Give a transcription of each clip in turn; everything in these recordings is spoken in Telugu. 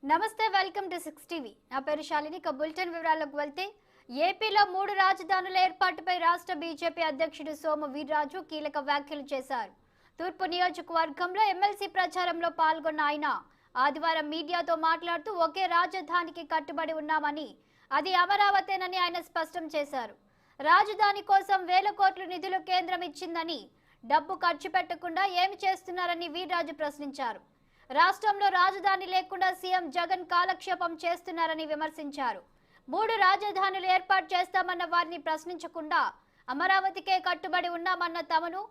నమస్తే, వెల్కమ్ టు 6 టీవీ. నా పేరు శాలిని. బులెటిన్ వివరాలకు వెళ్తే ఏపీలో 3 రాజధానుల ఏర్పాటుపై రాష్ట్ర బీజేపీ అధ్యక్షుడు సోము వీర్రాజు కీలక వ్యాఖ్యలు చేశారు. తూర్పు నియోజకవర్గంలో ఎమ్మెల్సీ ప్రచారంలో పాల్గొన్న ఆయన ఆదివారం మీడియాతో మాట్లాడుతూ ఒకే రాజధానికి కట్టుబడి ఉన్నామని, అది అమరావతేనని ఆయన స్పష్టం చేశారు. రాజధాని కోసం వేల కోట్ల నిధులు కేంద్రం ఇచ్చిందని, డబ్బు ఖర్చు పెట్టకుండా ఏమి చేస్తున్నారని వీర్రాజు ప్రశ్నించారు. రాష్ట్రంలో రాజధాని లేకుండా సీఎం జగన్ కాలక్షేపం చేస్తున్నారని విమర్శించారు. 3 రాజధానులు ఏర్పాటు చేస్తామన్న వారిని ప్రశ్నించకుండా అమరావతికే కట్టుబడి ఉన్నామన్న తమను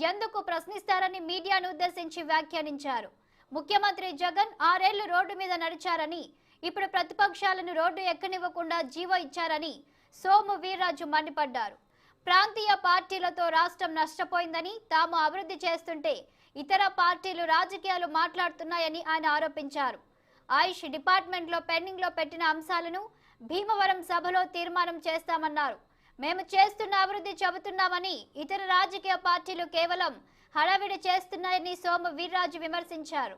ఎందుకు ప్రశ్నిస్తారని మీడియాను ఉద్దేశించి వ్యాఖ్యానించారు. ముఖ్యమంత్రి జగన్ 6 ఏళ్లు రోడ్డు మీద నడిచారని, ఇప్పుడు ప్రతిపక్షాలను రోడ్డు ఎక్కనివ్వకుండా జీవో ఇచ్చారని సోము వీర్రాజు మండిపడ్డారు. ప్రాంతీయ పార్టీలతో రాష్ట్రం నష్టపోయిందని, తాము అభివృద్ధి చేస్తుంటే ఇతర పార్టీలు రాజకీయాలు మాట్లాడుతున్నాయని ఆయన ఆరోపించారు. ఆయుష్ డిపార్ట్మెంట్లో పెండింగ్లో పెట్టిన అంశాలను భీమవరం సభలో తీర్మానం చేస్తామన్నారు. మేము చేస్తున్న అభివృద్ధి చెబుతున్నామని, ఇతర రాజకీయ పార్టీలు కేవలం హడావిడి చేస్తున్నాయని సోము వీర్రాజు విమర్శించారు.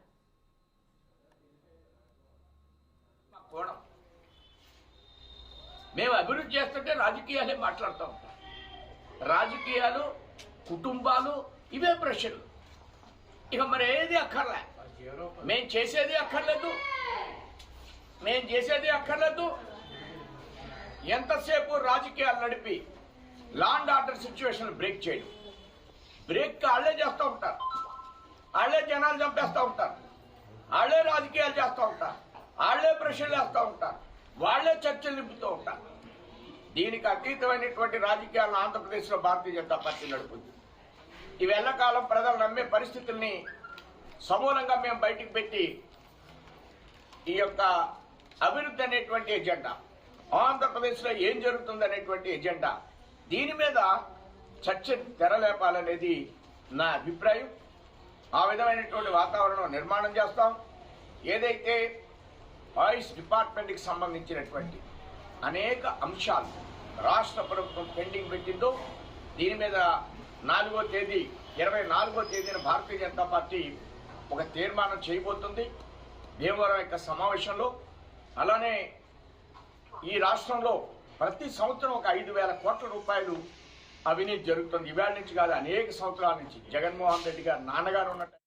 మేము అభివృద్ధి చేస్తుంటే రాజకీయాలే మాట్లాడుతూ ఉంటాం. రాజకీయాలు, కుటుంబాలు ఇవే ప్రశ్నలు. ఇక మరి ఏది అక్కర్లే, మేము చేసేది అక్కర్లేదు. ఎంతసేపు రాజకీయాలు నడిపి law and order situation break చేయడం, వాళ్ళే చేస్తూ ఉంటారు. వాళ్ళే జనాలు చంపేస్తూ ఉంటారు, వాళ్ళే రాజకీయాలు చేస్తూ ఉంటారు, వాళ్ళే ప్రశ్నలు వేస్తూ ఉంటారు, వాళ్లే చర్చలు నింపుతూ ఉంటారు. దీనికి అతీతమైనటువంటి రాజకీయాలను ఆంధ్రప్రదేశ్లో భారతీయ జనతా పార్టీ నడుపుతుంది. ఈ వెళ్ళకాలం ప్రజలు నమ్మే పరిస్థితుల్ని సమూలంగా మేము బయటికి పెట్టి ఈ యొక్క అభివృద్ధి అనేటువంటి ఎజెండా, ఆంధ్రప్రదేశ్లో ఏం జరుగుతుంది అనేటువంటి ఎజెండా, దీని మీద చర్చ తెరలేపాలనేది నా అభిప్రాయం. ఆ విధమైనటువంటి వాతావరణం నిర్మాణం చేస్తాం. ఏదైతే ఆయుష్ డిపార్ట్మెంట్కి సంబంధించినటువంటి అనేక అంశాలు రాష్ట్ర ప్రభుత్వం పెండింగ్ పెట్టిందో, దీని మీద 24వ తేదీన భారతీయ జనతా పార్టీ ఒక తీర్మానం చేయబోతుంది భీమవరం యొక్క సమావేశంలో. అలానే ఈ రాష్ట్రంలో ప్రతి సంవత్సరం ఒక 5,000 కోట్ల రూపాయలు అవినీతి జరుగుతుంది. ఇవాళ నుంచి కాదు, అనేక సంవత్సరాల నుంచి జగన్మోహన్ రెడ్డి గారు నాన్నగారు ఉన్నట్టు